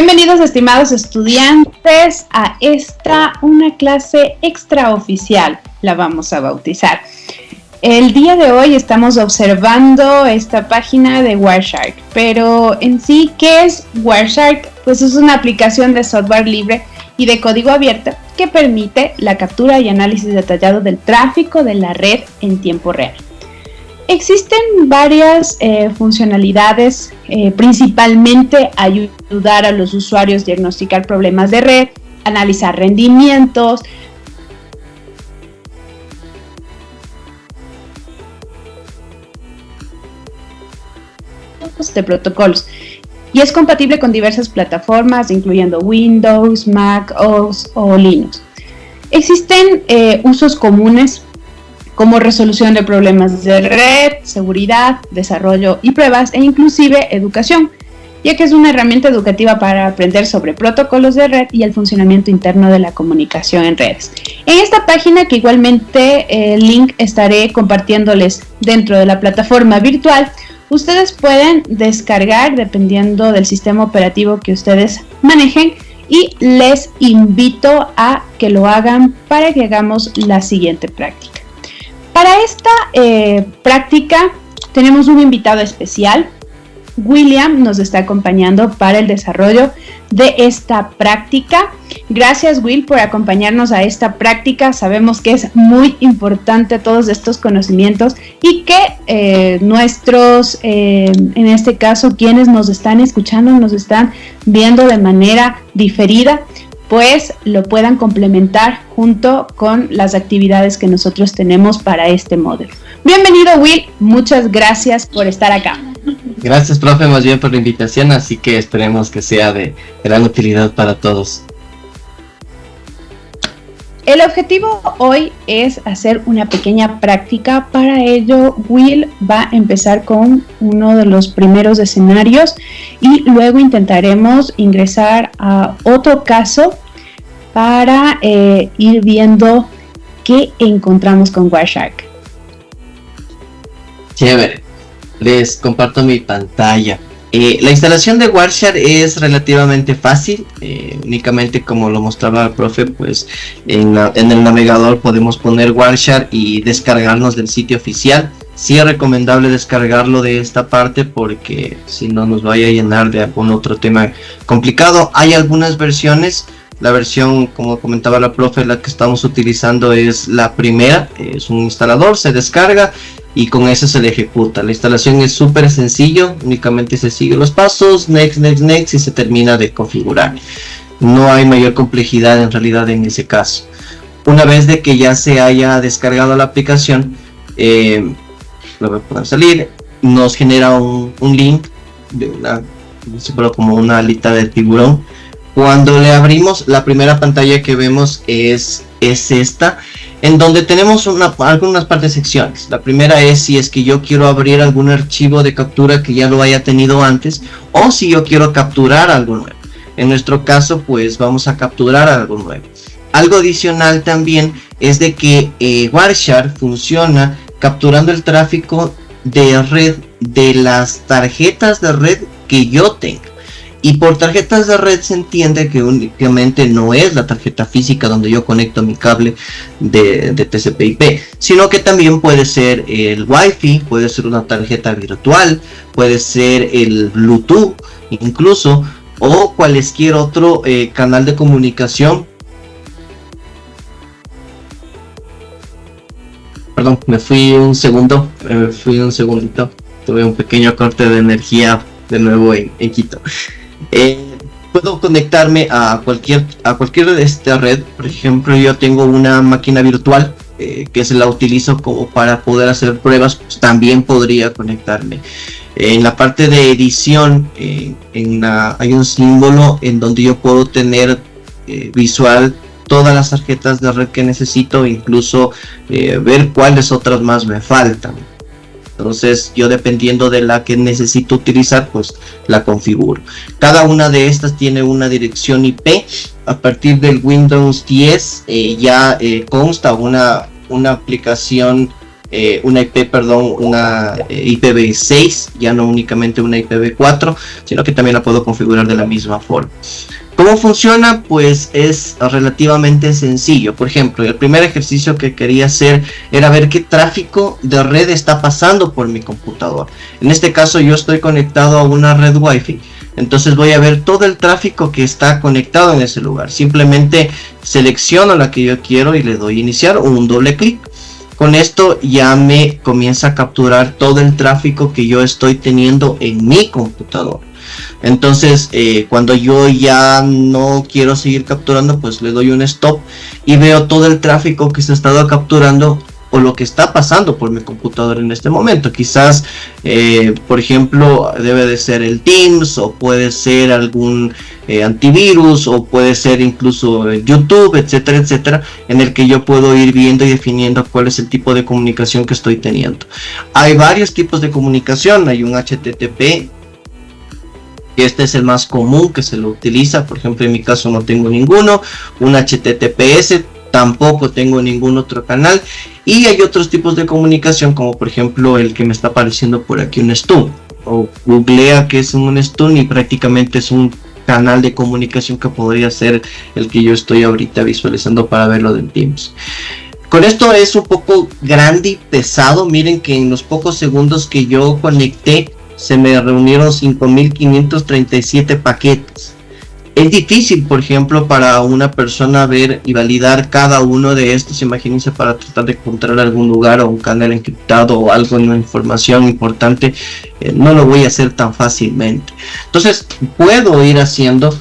Bienvenidos, estimados estudiantes, a una clase extraoficial, la vamos a bautizar. El día de hoy estamos observando esta página de Wireshark, pero en sí, ¿qué es Wireshark? Pues es una aplicación de software libre y de código abierto que permite la captura y análisis detallado del tráfico de la red en tiempo real. Existen varias funcionalidades, principalmente ayudar a los usuarios a diagnosticar problemas de red, analizar rendimientos, de protocolos, y es compatible con diversas plataformas, incluyendo Windows, Mac OS o Linux. Existen usos comunes como resolución de problemas de red, seguridad, desarrollo y pruebas, e inclusive educación, ya que es una herramienta educativa para aprender sobre protocolos de red y el funcionamiento interno de la comunicación en redes. En esta página, que igualmente el link estaré compartiéndoles dentro de la plataforma virtual, ustedes pueden descargar dependiendo del sistema operativo que ustedes manejen, y les invito a que lo hagan para que hagamos la siguiente práctica. Para esta práctica tenemos un invitado especial. William nos está acompañando para el desarrollo de esta práctica. Gracias, Will, por acompañarnos a esta práctica. Sabemos que es muy importante todos estos conocimientos y que nuestros, en este caso, quienes nos están escuchando, nos están viendo de manera diferida, pues lo puedan complementar junto con las actividades que nosotros tenemos para este módulo. Bienvenido, Will, muchas gracias por estar acá. Gracias, profe, más bien por la invitación, así que esperemos que sea de gran utilidad para todos. El objetivo hoy es hacer una pequeña práctica. Para ello, Will va a empezar con uno de los primeros escenarios y luego intentaremos ingresar a otro caso para ir viendo qué encontramos con Wireshark. Chévere, les comparto mi pantalla. La instalación de Wireshark es relativamente fácil, únicamente como lo mostraba el profe, pues en el navegador podemos poner Wireshark y descargarnos del sitio oficial. Sí es recomendable descargarlo de esta parte porque si no nos vaya a llenar de algún otro tema complicado. Hay algunas versiones, la versión, como comentaba la profe, la que estamos utilizando es la primera, es un instalador, se descarga y con eso se le ejecuta. La instalación es súper sencillo, únicamente se sigue los pasos, next, next, next, y se termina de configurar. No hay mayor complejidad en realidad en ese caso. Una vez de que ya se haya descargado la aplicación, lo voy a poder salir, nos genera un link de como una alita de tiburón. Cuando le abrimos, la primera pantalla que vemos es esta, en donde tenemos algunas partes secciones. La primera es si es que yo quiero abrir algún archivo de captura que ya lo haya tenido antes, o si yo quiero capturar algo nuevo. En nuestro caso, pues vamos a capturar algo nuevo. Algo adicional también es de que Wireshark funciona capturando el tráfico de red de las tarjetas de red que yo tengo. Y por tarjetas de red se entiende que únicamente no es la tarjeta física donde yo conecto mi cable de TCP/IP, sino que también puede ser el Wi-Fi, puede ser una tarjeta virtual, puede ser el Bluetooth incluso, o cualquier otro canal de comunicación. Perdón, me fui un segundito, tuve un pequeño corte de energía de nuevo en Quito. Puedo conectarme a cualquier de esta red. Por ejemplo, yo tengo una máquina virtual que se la utilizo como para poder hacer pruebas, pues también podría conectarme. En la parte de edición hay un símbolo en donde yo puedo tener visual todas las tarjetas de red que necesito, incluso ver cuáles otras más me faltan. Entonces yo, dependiendo de la que necesito utilizar, pues la configuro. Cada una de estas tiene una dirección IP. A partir del Windows 10 ya consta una aplicación una IPv6, ya no únicamente una IPv4, sino que también la puedo configurar de la misma forma. ¿Cómo funciona? Pues es relativamente sencillo. Por ejemplo, el primer ejercicio que quería hacer era ver qué tráfico de red está pasando por mi computador. En este caso yo estoy conectado a una red Wi-Fi. Entonces voy a ver todo el tráfico que está conectado en ese lugar. Simplemente selecciono la que yo quiero y le doy iniciar o un doble clic. Con esto ya me comienza a capturar todo el tráfico que yo estoy teniendo en mi computador. Entonces cuando yo ya no quiero seguir capturando, pues le doy un stop y veo todo el tráfico que se ha estado capturando o lo que está pasando por mi computador en este momento. Quizás por ejemplo debe de ser el Teams, o puede ser algún antivirus, o puede ser incluso YouTube, etcétera, etcétera, en el que yo puedo ir viendo y definiendo cuál es el tipo de comunicación que estoy teniendo. Hay varios tipos de comunicación. Hay un HTTP, este es el más común que se lo utiliza. Por ejemplo, en mi caso no tengo ninguno. Un HTTPS, tampoco tengo ningún otro canal. Y hay otros tipos de comunicación, como por ejemplo el que me está apareciendo por aquí, un stun. O googlea que es un stun y prácticamente es un canal de comunicación que podría ser el que yo estoy ahorita visualizando para verlo del Teams. Con esto es un poco grande y pesado. Miren que en los pocos segundos que yo conecté se me reunieron 5537 paquetes. Es difícil, por ejemplo, para una persona ver y validar cada uno de estos. Imagínense, para tratar de encontrar algún lugar o un canal encriptado o algo, una información importante, no lo voy a hacer tan fácilmente. Entonces puedo ir haciendo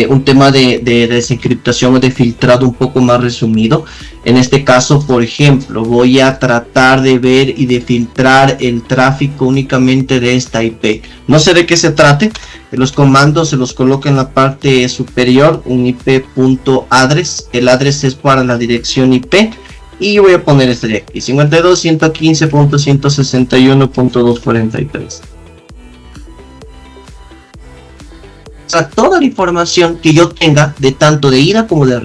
un tema de desencriptación o de filtrado un poco más resumido. En este caso, por ejemplo, voy a tratar de ver y de filtrar el tráfico únicamente de esta IP. No sé de qué se trate. Los comandos se los coloco en la parte superior, un IP.address. El address es para la dirección IP. Y voy a poner este de aquí, 52.115.161.243. Toda la información que yo tenga, de tanto de ida como de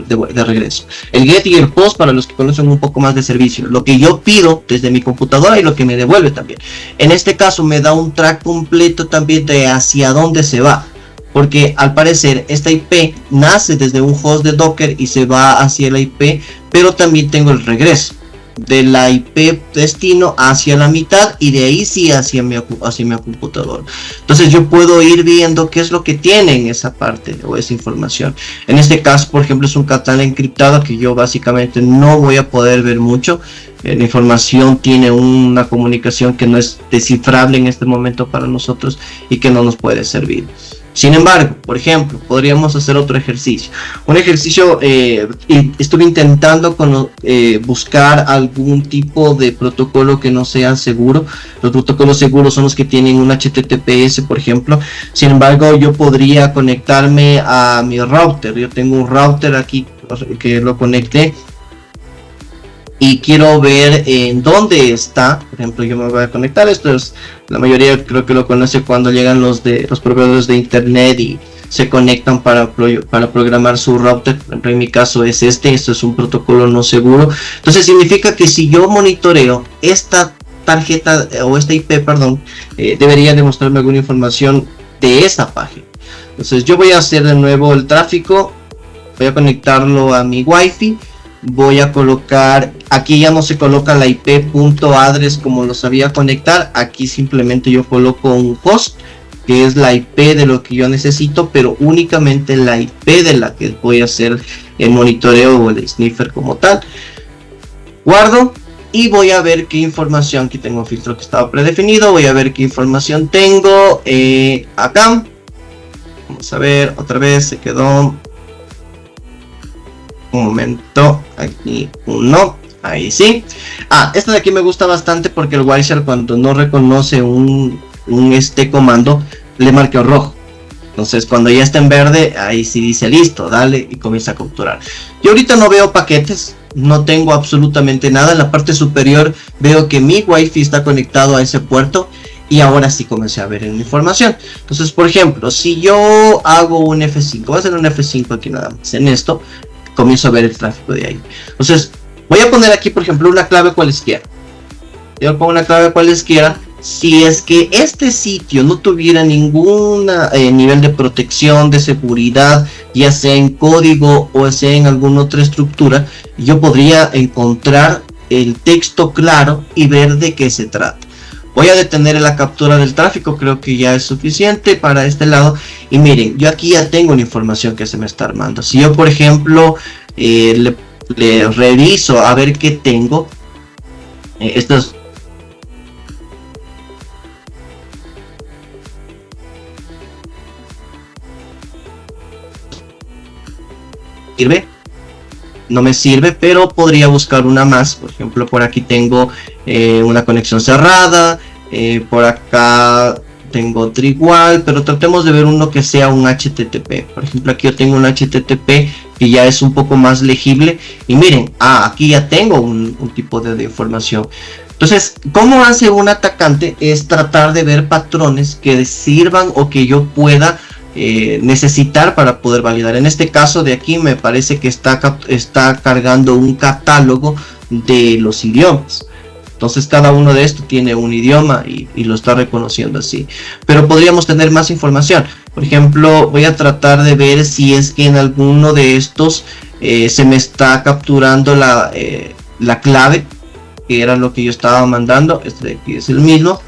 regreso. El get y el post, para los que conocen un poco más de servicio, lo que yo pido desde mi computadora y lo que me devuelve también. En este caso me da un track completo también de hacia dónde se va, porque al parecer esta IP nace desde un host de Docker y se va hacia la IP, pero también tengo el regreso de la IP destino hacia la mitad, y de ahí sí hacia mi computador. Entonces yo puedo ir viendo qué es lo que tiene en esa parte o esa información. En este caso, por ejemplo, es un canal encriptado que yo básicamente no voy a poder ver mucho. La información tiene una comunicación que no es descifrable en este momento para nosotros y que no nos puede servir. Sin embargo, por ejemplo, podríamos hacer otro ejercicio. Un ejercicio, estuve intentando buscar algún tipo de protocolo que no sea seguro. Los protocolos seguros son los que tienen un HTTPS, por ejemplo. Sin embargo, yo podría conectarme a mi router. Yo tengo un router aquí que lo conecté y quiero ver en dónde está. Por ejemplo, yo me voy a conectar. Esto es, la mayoría creo que lo conoce cuando llegan los proveedores de internet y se conectan para programar su router. Por ejemplo, en mi caso es esto es un protocolo no seguro. Entonces significa que si yo monitoreo esta tarjeta o esta IP, debería demostrarme alguna información de esa página. Entonces yo voy a hacer de nuevo el tráfico, voy a conectarlo a mi Wi-Fi. Voy a colocar, aquí ya no se coloca la IP.address como lo sabía conectar. Aquí simplemente yo coloco un host, que es la IP de lo que yo necesito, pero únicamente la IP de la que voy a hacer el monitoreo o el sniffer como tal. Guardo y voy a ver qué información. Aquí tengo un filtro que estaba predefinido. Voy a ver qué información tengo acá. Vamos a ver, otra vez se quedó. Un momento, aquí uno, ahí sí. Esta de aquí me gusta bastante porque el Wireshark, cuando no reconoce un comando, le marca en rojo. Entonces cuando ya está en verde, ahí sí dice listo, dale, y comienza a capturar. Yo ahorita no veo paquetes, no tengo absolutamente nada. En la parte superior veo que mi Wi-Fi está conectado a ese puerto. Y ahora sí comencé a ver en información. Entonces, por ejemplo, si yo hago un F5, voy a hacer un F5 aquí nada más. En esto comienzo a ver el tráfico de ahí. Entonces voy a poner aquí, por ejemplo, una clave cualesquiera. yo pongo una clave cualesquiera. Si es que este sitio no tuviera ningún nivel de protección, de seguridad, ya sea en código o sea en alguna otra estructura, yo podría encontrar el texto claro y ver de qué se trata. Voy a detener la captura del tráfico, creo que ya es suficiente para este lado. Y miren, yo aquí ya tengo la información que se me está armando. Si yo, por ejemplo, le reviso a ver qué tengo, estos... ¿Sirve? No me sirve, pero podría buscar una más. Por ejemplo, por aquí tengo una conexión cerrada, por acá tengo otra igual, pero tratemos de ver uno que sea un HTTP. Por ejemplo, aquí yo tengo un HTTP que ya es un poco más legible, y miren, aquí ya tengo un tipo de información. Entonces, ¿cómo hace un atacante? Es tratar de ver patrones que sirvan o que yo pueda necesitar para poder validar. En este caso de aquí me parece que está cargando un catálogo de los idiomas. Entonces cada uno de estos tiene un idioma y lo está reconociendo así. Pero podríamos tener más información. Por ejemplo, voy a tratar de ver si es que en alguno de estos se me está capturando la clave, que era lo que yo estaba mandando. Este de aquí es el mismo.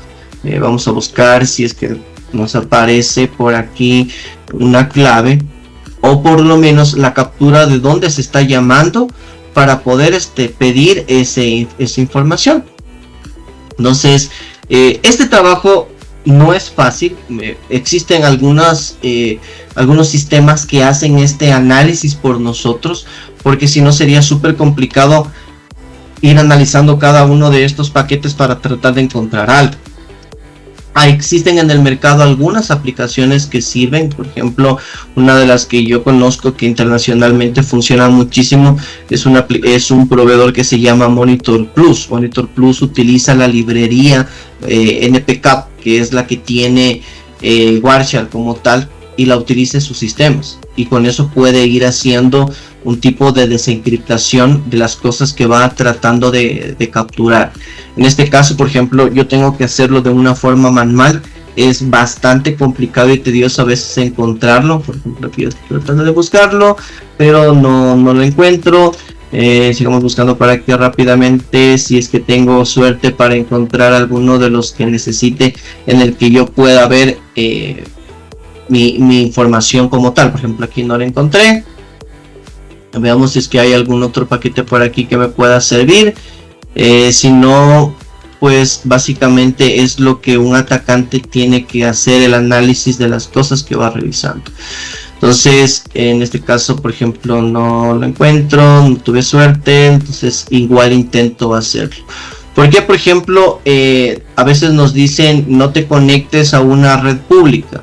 Vamos a buscar si es que nos aparece por aquí una clave, o por lo menos la captura de dónde se está llamando, para poder pedir esa información. Entonces, este trabajo no es fácil. Existen algunos sistemas que hacen este análisis por nosotros, porque si no sería súper complicado ir analizando cada uno de estos paquetes para tratar de encontrar algo. Existen en el mercado algunas aplicaciones que sirven. Por ejemplo, una de las que yo conozco que internacionalmente funciona muchísimo es un proveedor que se llama Monitor Plus. Monitor Plus utiliza la librería NPCap, que es la que tiene Wireshark como tal, y la utiliza en sus sistemas, y con eso puede ir haciendo un tipo de desencriptación de las cosas que va tratando de capturar. En este caso, por ejemplo, yo tengo que hacerlo de una forma manual. Es bastante complicado y tedioso a veces encontrarlo. Por ejemplo, aquí estoy tratando de buscarlo, pero no lo encuentro. Sigamos buscando para aquí rápidamente, si es que tengo suerte para encontrar alguno de los que necesite, en el que yo pueda ver mi información como tal. Por ejemplo, aquí no la encontré. Veamos si es que hay algún otro paquete por aquí que me pueda servir. Si no, pues básicamente es lo que un atacante tiene que hacer, el análisis de las cosas que va revisando. Entonces, en este caso, por ejemplo, no lo encuentro, no tuve suerte, entonces igual intento hacerlo. Porque, por ejemplo, a veces nos dicen no te conectes a una red pública,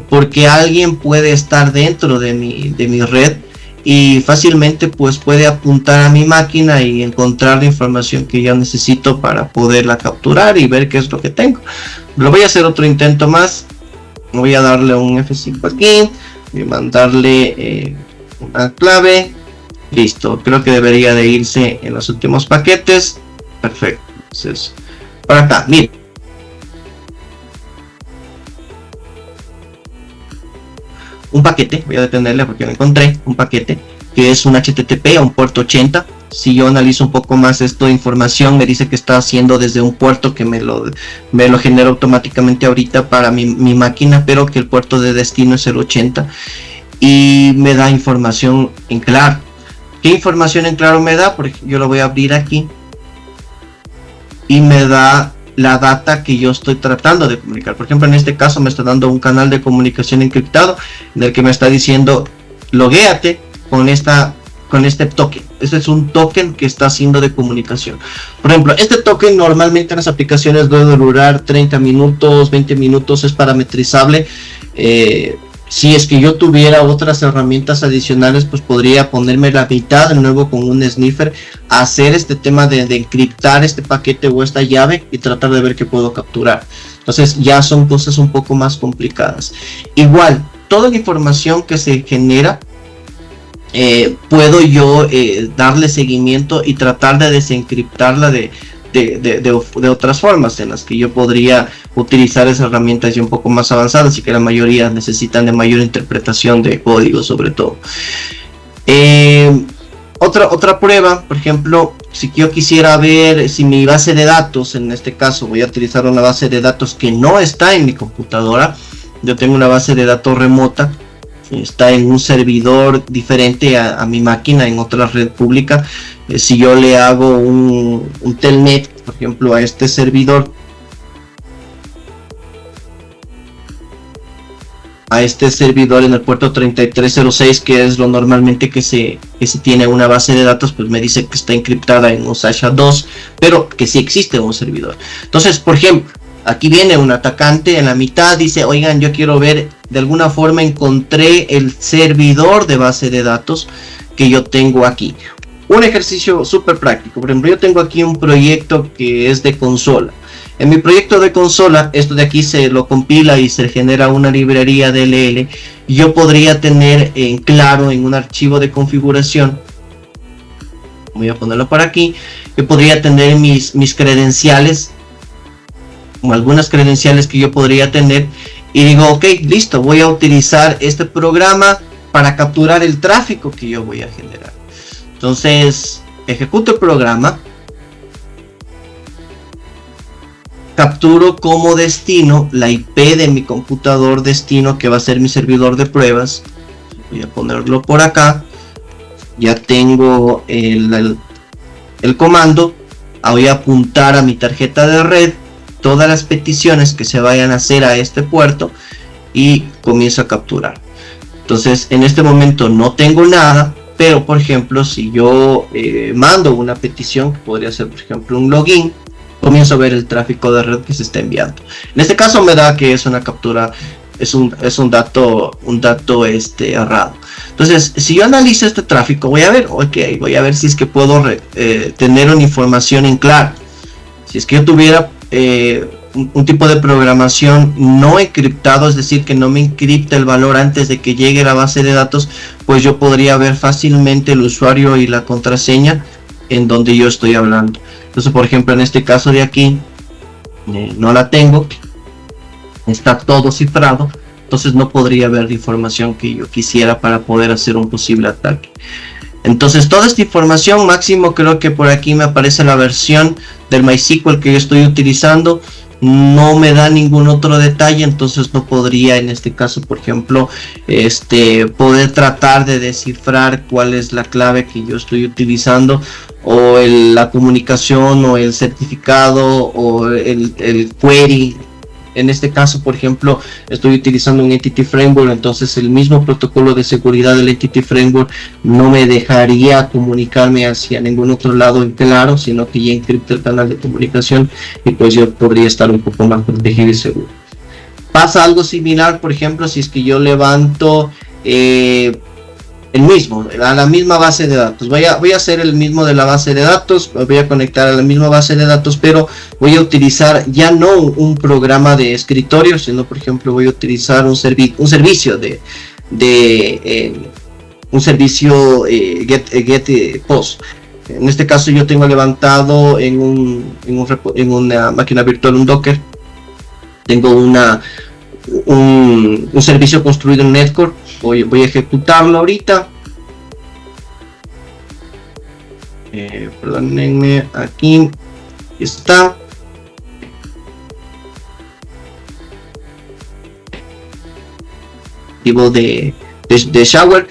porque alguien puede estar dentro de mi red y fácilmente pues puede apuntar a mi máquina y encontrar la información que yo necesito para poderla capturar y ver qué es lo que tengo. Lo voy a hacer otro intento más. Voy a darle un F5 aquí, voy a mandarle una clave. Listo, creo que debería de irse en los últimos paquetes. Perfecto. Entonces, para acá, miren. Un paquete, voy a detenerle porque lo encontré, un paquete que es un HTTP a un puerto 80. Si yo analizo un poco más esta información, me dice que está haciendo desde un puerto que me lo genera automáticamente ahorita para mi máquina, pero que el puerto de destino es el 80, y me da información en claro. ¿Qué información en claro me da? Porque yo lo voy a abrir aquí y me da la data que yo estoy tratando de comunicar. Por ejemplo, en este caso me está dando un canal de comunicación encriptado en el que me está diciendo loguéate con este token. Este es un token que está haciendo de comunicación. Por ejemplo, este token normalmente en las aplicaciones debe durar 30 minutos, 20 minutos, es parametrizable. Si es que yo tuviera otras herramientas adicionales, pues podría ponerme la mitad de nuevo con un sniffer, hacer este tema de encriptar este paquete o esta llave y tratar de ver qué puedo capturar. Entonces ya son cosas un poco más complicadas. Igual, toda la información que se genera, puedo yo darle seguimiento y tratar de desencriptarla de de otras formas en las que yo podría utilizar esas herramientas ya un poco más avanzadas y que la mayoría necesitan de mayor interpretación de código sobre todo. Otra prueba, por ejemplo, si yo quisiera ver si mi base de datos, en este caso voy a utilizar una base de datos que no está en mi computadora. Yo tengo una base de datos remota, está en un servidor diferente a mi máquina, en otra red pública. Si yo le hago un telnet, por ejemplo, a este servidor, en el puerto 3306, que es lo normalmente que se tiene una base de datos, pues me dice que está encriptada en un SASHA-2, pero que sí existe un servidor. Entonces, por ejemplo, aquí viene un atacante en la mitad, dice, oigan, yo quiero ver, de alguna forma encontré el servidor de base de datos que yo tengo aquí. Un ejercicio súper práctico. Por ejemplo, yo tengo aquí un proyecto que es de consola. En mi proyecto de consola, esto de aquí se lo compila y se genera una librería DLL. Yo podría tener en claro, en un archivo de configuración, voy a ponerlo por aquí, yo podría tener mis credenciales, o algunas credenciales que yo podría tener, y digo, ok, listo, voy a utilizar este programa para capturar el tráfico que yo voy a generar. Entonces, ejecuto el programa, capturo como destino la IP de mi computador destino, que va a ser mi servidor de pruebas. Voy a ponerlo por acá. Ya tengo el comando. Voy a apuntar a mi tarjeta de red todas las peticiones que se vayan a hacer a este puerto y comienzo a capturar. Entonces, en este momento no tengo nada, pero por ejemplo, si yo mando una petición, que podría ser por ejemplo un login, comienzo a ver el tráfico de red que se está enviando. En este caso me da que es una captura, es un dato errado. Entonces, si yo analizo este tráfico, voy a ver si es que puedo tener una información en claro. Si es que yo tuviera un tipo de programación no encriptado, es decir, que no me encripta el valor antes de que llegue la base de datos, pues yo podría ver fácilmente el usuario y la contraseña en donde yo estoy hablando. Entonces, por ejemplo, en este caso de aquí, no la tengo, está todo cifrado, entonces no podría ver la información que yo quisiera para poder hacer un posible ataque. Entonces, toda esta información, máximo creo que por aquí me aparece la versión del MySQL que yo estoy utilizando, no me da ningún otro detalle, entonces no podría en este caso, por ejemplo, poder tratar de descifrar cuál es la clave que yo estoy utilizando, o la comunicación, o el certificado, o el query. En este caso, por ejemplo, estoy utilizando un Entity Framework, entonces el mismo protocolo de seguridad del Entity Framework no me dejaría comunicarme hacia ningún otro lado en claro, sino que ya encripta el canal de comunicación y pues yo podría estar un poco más protegido y seguro. Pasa algo similar, por ejemplo, si es que yo levanto a la misma base de datos. Voy a hacer el mismo de la base de datos, voy a conectar a la misma base de datos, pero voy a utilizar ya no un programa de escritorio, sino por ejemplo voy a utilizar un servicio get post. En este caso yo tengo levantado en una máquina virtual un Docker, tengo un servicio construido en Netcore. Voy a ejecutarlo ahorita. Perdónenme, aquí está. Tipo de shower,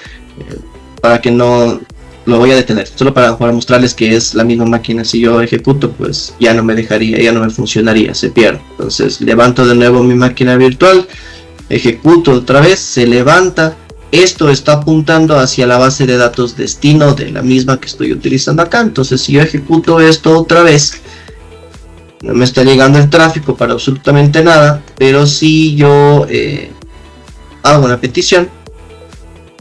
para que no lo voy a detener, solo para mostrarles que es la misma máquina. Si yo ejecuto, pues ya no me dejaría, ya no me funcionaría, se pierde. Entonces levanto de nuevo mi máquina virtual, ejecuto otra vez, se levanta. Esto está apuntando hacia la base de datos destino de la misma que estoy utilizando acá. Entonces, si yo ejecuto esto otra vez, no me está llegando el tráfico para absolutamente nada. Pero si yo hago una petición,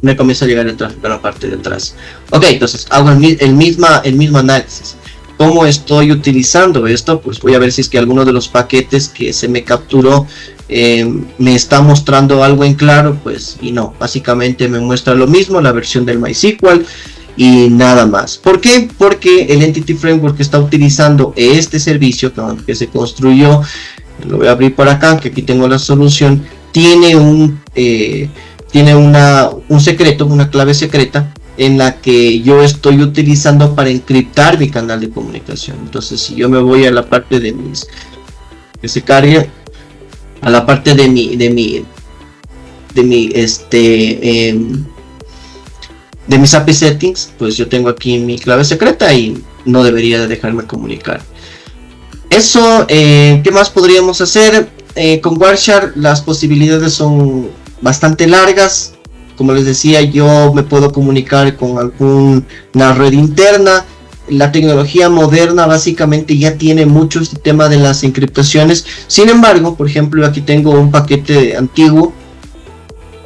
me comienza a llegar el tráfico a la parte de atrás. Ok, entonces hago el mismo análisis. ¿Cómo estoy utilizando esto? Pues voy a ver si es que alguno de los paquetes que se me capturó me está mostrando algo en claro, pues, y no, básicamente me muestra lo mismo, la versión del MySQL, y nada más. ¿Por qué? Porque el Entity Framework está utilizando este servicio que se construyó, lo voy a abrir por acá, que aquí tengo la solución, tiene un secreto, una clave secreta en la que yo estoy utilizando para encriptar mi canal de comunicación. Entonces, si yo me voy a la parte de mis, que se cargue, a la parte de mis API settings, pues yo tengo aquí mi clave secreta y no debería de dejarme comunicar. Eso, ¿qué más podríamos hacer? Con Wireshark las posibilidades son bastante largas. Como les decía, yo me puedo comunicar con alguna red interna. La tecnología moderna básicamente ya tiene mucho este tema de las encriptaciones. Sin embargo, por ejemplo, aquí tengo un paquete antiguo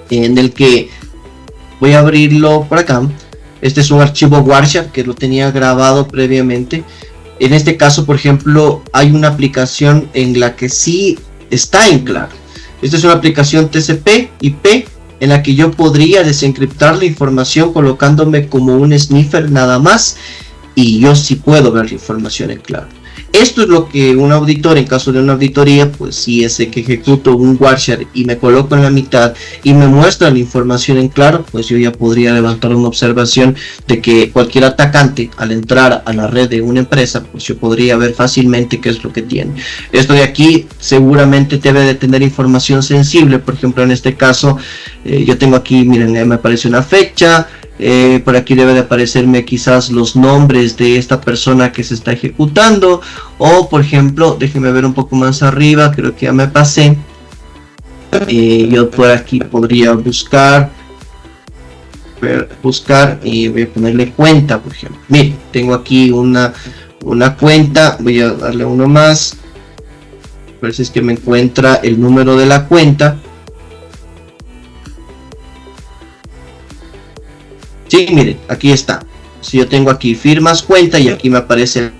en el que voy a abrirlo por acá. Este es un archivo Wireshark que lo tenía grabado previamente. En este caso, por ejemplo, hay una aplicación en la que sí está en claro. Esta es una aplicación TCP/IP en la que yo podría desencriptar la información colocándome como un sniffer nada más, y yo sí puedo ver la información en claro. Esto es lo que un auditor, en caso de una auditoría, pues si es que ejecuto un Wireshark y me coloco en la mitad y me muestra la información en claro, pues yo ya podría levantar una observación de que cualquier atacante, al entrar a la red de una empresa, pues yo podría ver fácilmente qué es lo que tiene. Esto de aquí seguramente debe de tener información sensible. Por ejemplo, en este caso, yo tengo aquí, miren, me aparece una fecha. Por aquí debe de aparecerme quizás los nombres de esta persona que se está ejecutando, o por ejemplo, déjenme ver un poco más arriba, creo que ya me pasé. Yo por aquí podría buscar y voy a ponerle cuenta, por ejemplo. Miren, tengo aquí una cuenta, voy a darle uno más, a ver si es que me encuentra el número de la cuenta. Sí, miren, aquí está. Si yo tengo aquí firmas cuenta y aquí me aparece la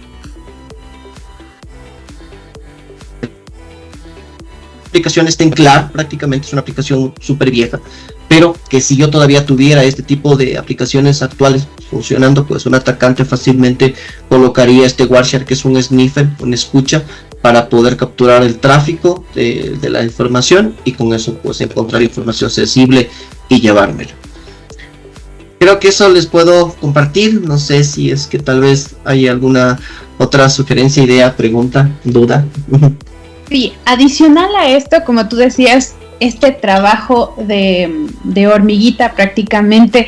aplicación, está en claro, prácticamente es una aplicación súper vieja, pero que si yo todavía tuviera este tipo de aplicaciones actuales funcionando, pues un atacante fácilmente colocaría este Wireshark, que es un sniffer, una escucha, para poder capturar el tráfico de la información, y con eso pues encontrar información sensible y llevármela. Creo que eso les puedo compartir. No sé si es que tal vez hay alguna otra sugerencia, idea, pregunta, duda. Sí, adicional a esto, como tú decías, este trabajo de hormiguita prácticamente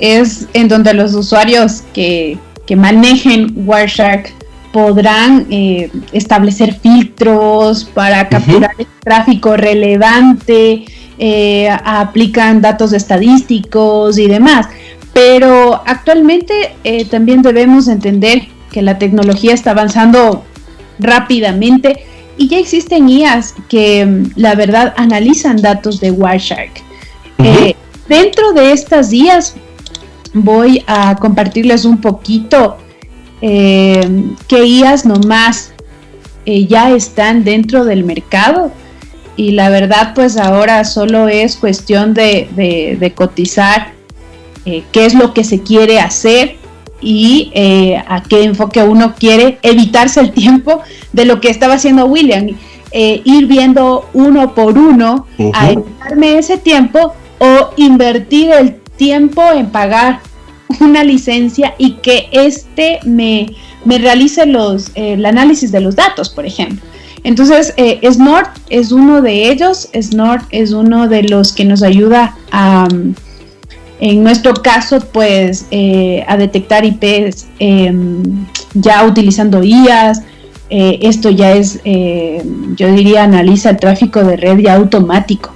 es en donde los usuarios que manejen Wireshark podrán establecer filtros para capturar el tráfico relevante, aplican datos estadísticos y demás. Pero actualmente también debemos entender que la tecnología está avanzando rápidamente y ya existen IAs que la verdad analizan datos de Wireshark. Dentro de estas IAs voy a compartirles un poquito qué IAs nomás ya están dentro del mercado, y la verdad pues ahora solo es cuestión de cotizar qué es lo que se quiere hacer y a qué enfoque uno quiere, evitarse el tiempo de lo que estaba haciendo William, ir viendo uno por uno, a evitarme ese tiempo o invertir el tiempo en pagar una licencia y que me realice el análisis de los datos, por ejemplo. Entonces, Snort es uno de ellos. Snort es uno de los que nos ayuda a, en nuestro caso, pues, a detectar IPs ya utilizando IAs. Esto ya es, yo diría, analiza el tráfico de red ya automático.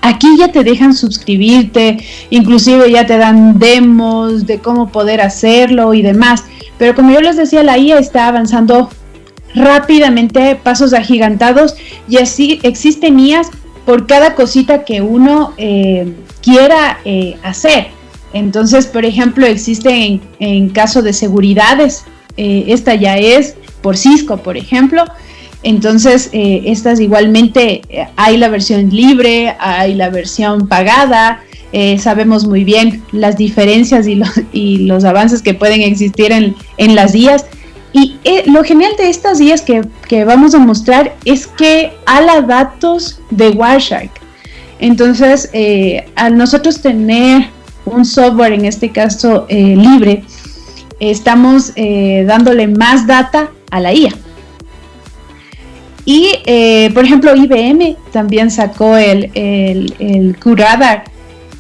Aquí ya te dejan suscribirte, inclusive ya te dan demos de cómo poder hacerlo y demás. Pero como yo les decía, la IA está avanzando rápidamente, pasos agigantados, y así existen IAs por cada cosita que uno quiera hacer. Entonces, por ejemplo, existe en caso de seguridades, esta ya es por Cisco, por ejemplo. Entonces, estas igualmente hay la versión libre, hay la versión pagada, sabemos muy bien las diferencias y los avances que pueden existir en las IAs. Y lo genial de estas IAs que vamos a mostrar es que ala datos de Wireshark. Entonces, al nosotros tener un software, en este caso libre, estamos dándole más data a la IA. Y, por ejemplo, IBM también sacó el QRadar,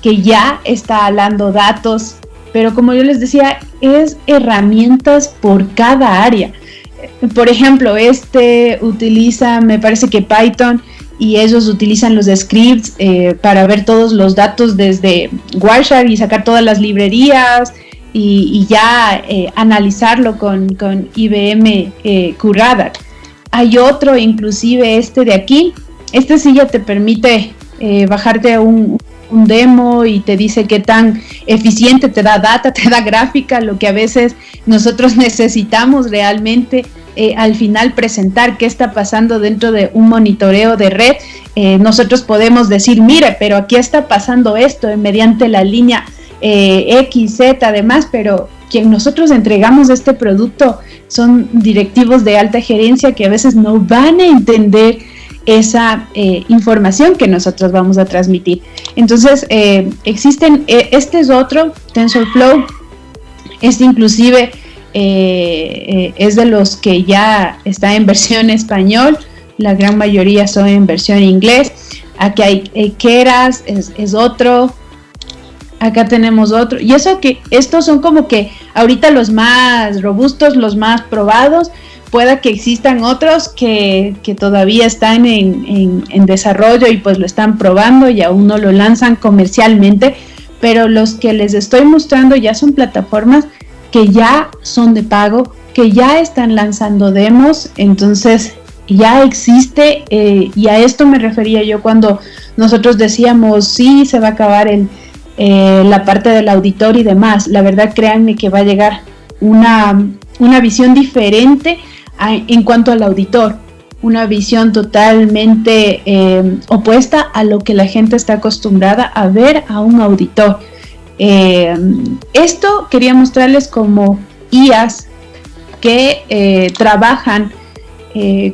que ya está alando datos, pero como yo les decía, es herramientas por cada área. Por ejemplo, utiliza, me parece que Python, y ellos utilizan los scripts para ver todos los datos desde Wireshark y sacar todas las librerías y ya analizarlo con IBM QRadar. Hay otro, inclusive de aquí, sí ya te permite bajarte un demo y te dice qué tan eficiente, te da data, te da gráfica, lo que a veces nosotros necesitamos realmente al final presentar qué está pasando dentro de un monitoreo de red. Nosotros podemos decir, mire, pero aquí está pasando esto mediante la línea X, Z, además, pero quien nosotros entregamos este producto son directivos de alta gerencia que a veces no van a entender esa información que nosotros vamos a transmitir. Entonces, existen, es otro, TensorFlow, inclusive es de los que ya está en versión español, la gran mayoría son en versión inglés. Aquí hay Keras, es otro. Acá tenemos otro, y estos son como que ahorita los más robustos, los más probados. Pueda que existan otros que todavía están en desarrollo y pues lo están probando y aún no lo lanzan comercialmente, pero los que les estoy mostrando ya son plataformas que ya son de pago, que ya están lanzando demos. Entonces ya existe, y a esto me refería yo cuando nosotros decíamos sí, se va a acabar la parte del auditor y demás. La verdad, créanme que va a llegar una visión diferente en cuanto al auditor, una visión totalmente opuesta a lo que la gente está acostumbrada a ver a un auditor. Esto quería mostrarles como IAs que trabajan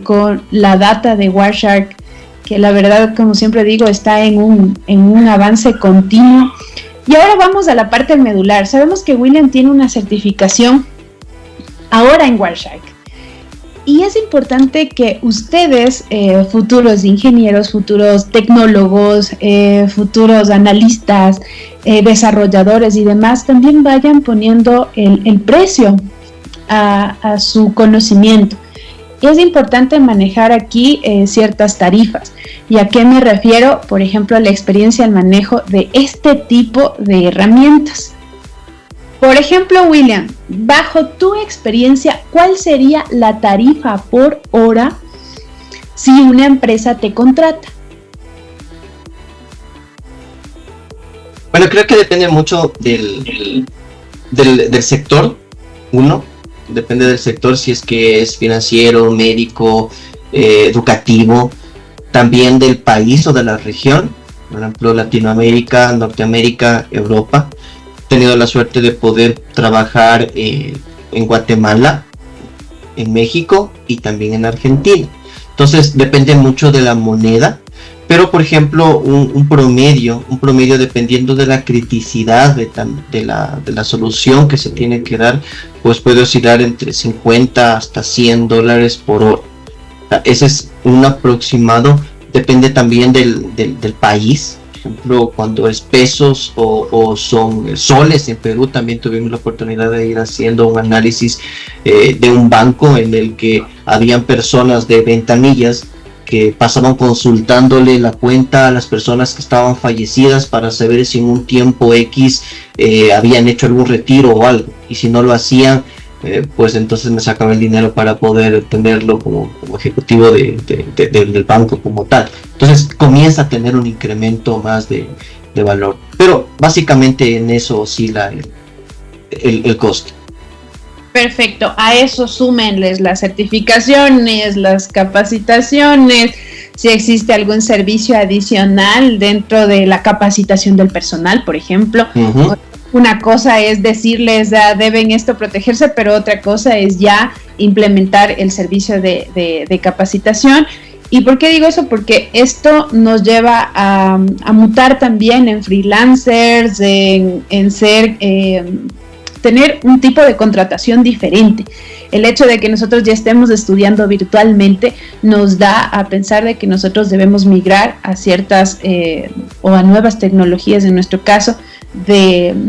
con la data de Wireshark, que la verdad, como siempre digo, está en un avance continuo. Y ahora vamos a la parte medular. Sabemos que William tiene una certificación ahora en Wireshark. Y es importante que ustedes, futuros ingenieros, futuros tecnólogos, futuros analistas, desarrolladores y demás, también vayan poniendo el precio a su conocimiento. Es importante manejar aquí ciertas tarifas. ¿Y a qué me refiero? Por ejemplo, a la experiencia al manejo de este tipo de herramientas. Por ejemplo, William, bajo tu experiencia, ¿cuál sería la tarifa por hora si una empresa te contrata? Bueno, creo que depende mucho del sector. Depende del sector, si es que es financiero, médico, educativo, también del país o de la región, por ejemplo Latinoamérica, Norteamérica, Europa. He tenido la suerte de poder trabajar en Guatemala, en México y también en Argentina. Entonces depende mucho de la moneda, pero por ejemplo un promedio dependiendo de la criticidad de la solución que se tiene que dar, pues puede oscilar entre 50 hasta $100 por hora. Ese es un aproximado, depende también del país. Por ejemplo, cuando es pesos o son soles, en Perú también tuvimos la oportunidad de ir haciendo un análisis de un banco en el que habían personas de ventanillas que pasaban consultándole la cuenta a las personas que estaban fallecidas para saber si en un tiempo X habían hecho algún retiro o algo, y si no lo hacían, pues entonces me sacaban el dinero para poder tenerlo como ejecutivo del banco como tal. Entonces comienza a tener un incremento más de valor, pero básicamente en eso oscila el costo. Perfecto, a eso súmenles las certificaciones, las capacitaciones, si existe algún servicio adicional dentro de la capacitación del personal, por ejemplo. Uh-huh. Una cosa es decirles deben esto protegerse, pero otra cosa es ya implementar el servicio de capacitación. ¿Y por qué digo eso? Porque esto nos lleva a mutar también en freelancers, en ser, tener un tipo de contratación diferente. El hecho de que nosotros ya estemos estudiando virtualmente nos da a pensar de que nosotros debemos migrar a ciertas o a nuevas tecnologías, en nuestro caso,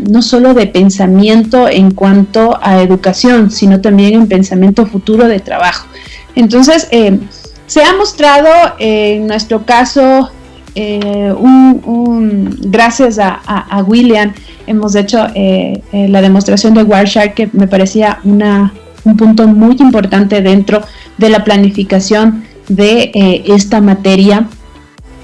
no solo de pensamiento en cuanto a educación, sino también en pensamiento futuro de trabajo. Entonces, se ha mostrado en nuestro caso, gracias a William, hemos hecho la demostración de Wireshark, que me parecía un punto muy importante dentro de la planificación de esta materia,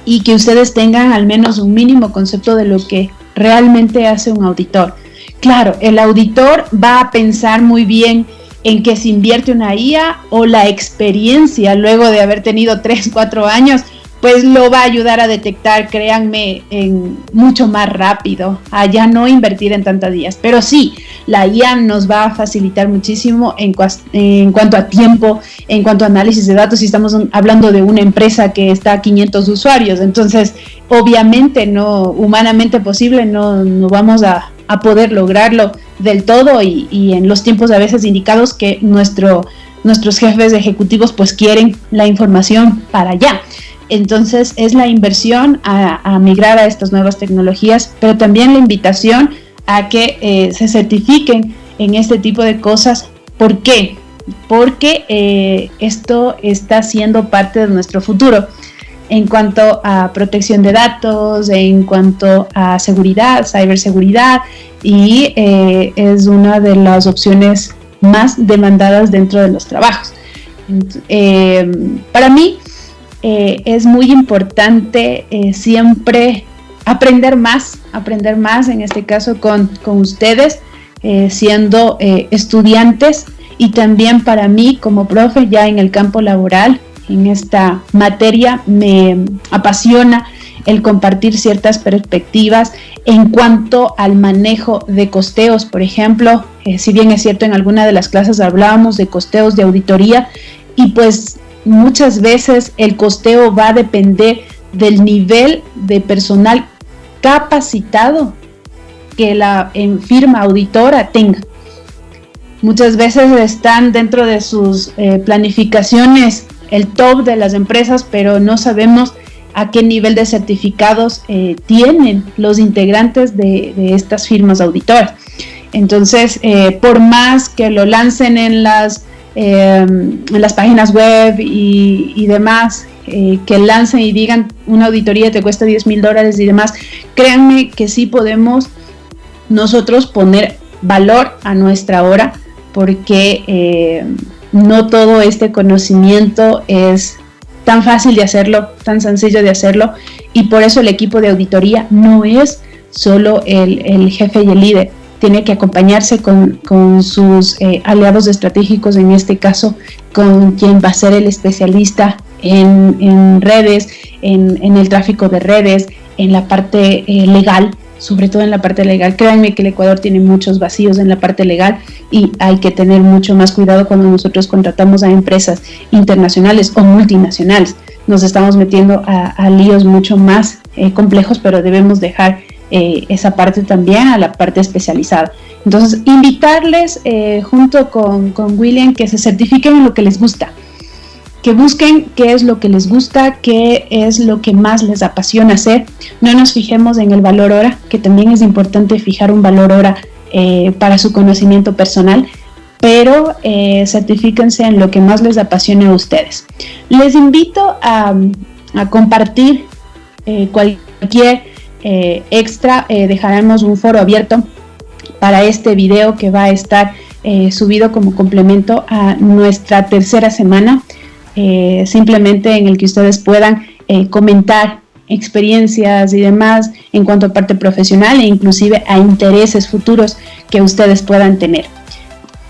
y que ustedes tengan al menos un mínimo concepto de lo que realmente hace un auditor. Claro, el auditor va a pensar muy bien en que se invierte una IA, o la experiencia luego de haber tenido 3-4 años, pues lo va a ayudar a detectar, créanme, mucho más rápido, a ya no invertir en tantas IAs. Pero sí, la IA nos va a facilitar muchísimo en cuanto a tiempo, en cuanto a análisis de datos, si estamos hablando de una empresa que está a 500 usuarios, entonces obviamente no, humanamente posible, no vamos a poder lograrlo del todo, y en los tiempos a veces indicados que nuestros jefes ejecutivos pues quieren la información para allá. Entonces es la inversión a migrar a estas nuevas tecnologías, pero también la invitación a que se certifiquen en este tipo de cosas. ¿Por qué? Porque esto está siendo parte de nuestro futuro en cuanto a protección de datos, en cuanto a seguridad, ciberseguridad, y es una de las opciones más demandadas dentro de los trabajos. Para mí, es muy importante siempre aprender más, en este caso con ustedes, siendo estudiantes, y también para mí como profe ya en el campo laboral. En esta materia me apasiona el compartir ciertas perspectivas en cuanto al manejo de costeos. Por ejemplo, si bien es cierto, en alguna de las clases hablábamos de costeos de auditoría, y pues muchas veces el costeo va a depender del nivel de personal capacitado que la firma auditora tenga. Muchas veces están dentro de sus planificaciones el top de las empresas, pero no sabemos a qué nivel de certificados tienen los integrantes de estas firmas auditoras. Entonces, por más que lo lancen en las páginas web y demás, que lancen y digan una auditoría te cuesta $10,000 y demás, créanme que sí podemos nosotros poner valor a nuestra hora, porque no todo este conocimiento es tan fácil de hacerlo, tan sencillo de hacerlo, y por eso el equipo de auditoría no es solo el jefe y el líder. Tiene que acompañarse con sus aliados estratégicos, en este caso con quien va a ser el especialista en redes, en el tráfico de redes, en la parte legal, sobre todo en la parte legal. Créanme que el Ecuador tiene muchos vacíos en la parte legal, y hay que tener mucho más cuidado cuando nosotros contratamos a empresas internacionales o multinacionales. Nos estamos metiendo a líos mucho más complejos, pero debemos dejar esa parte también a la parte especializada. Entonces, invitarles junto con William que se certifiquen en lo que les gusta, que busquen qué es lo que les gusta, qué es lo que más les apasiona hacer. No nos fijemos en el valor hora, que también es importante fijar un valor hora para su conocimiento personal, pero certifíquense en lo que más les apasione a ustedes. Les invito a compartir cualquier extra. Dejaremos un foro abierto para este video que va a estar subido como complemento a nuestra tercera semana, simplemente en el que ustedes puedan comentar experiencias y demás en cuanto a parte profesional, e inclusive a intereses futuros que ustedes puedan tener.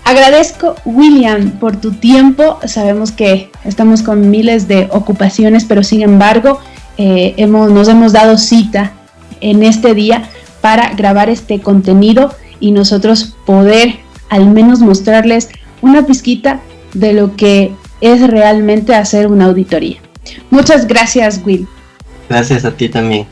Agradezco, William, por tu tiempo. Sabemos que estamos con miles de ocupaciones, pero sin embargo nos hemos dado cita en este día para grabar este contenido y nosotros poder al menos mostrarles una pizquita de lo que es realmente hacer una auditoría. Muchas gracias, Will. Gracias a ti también.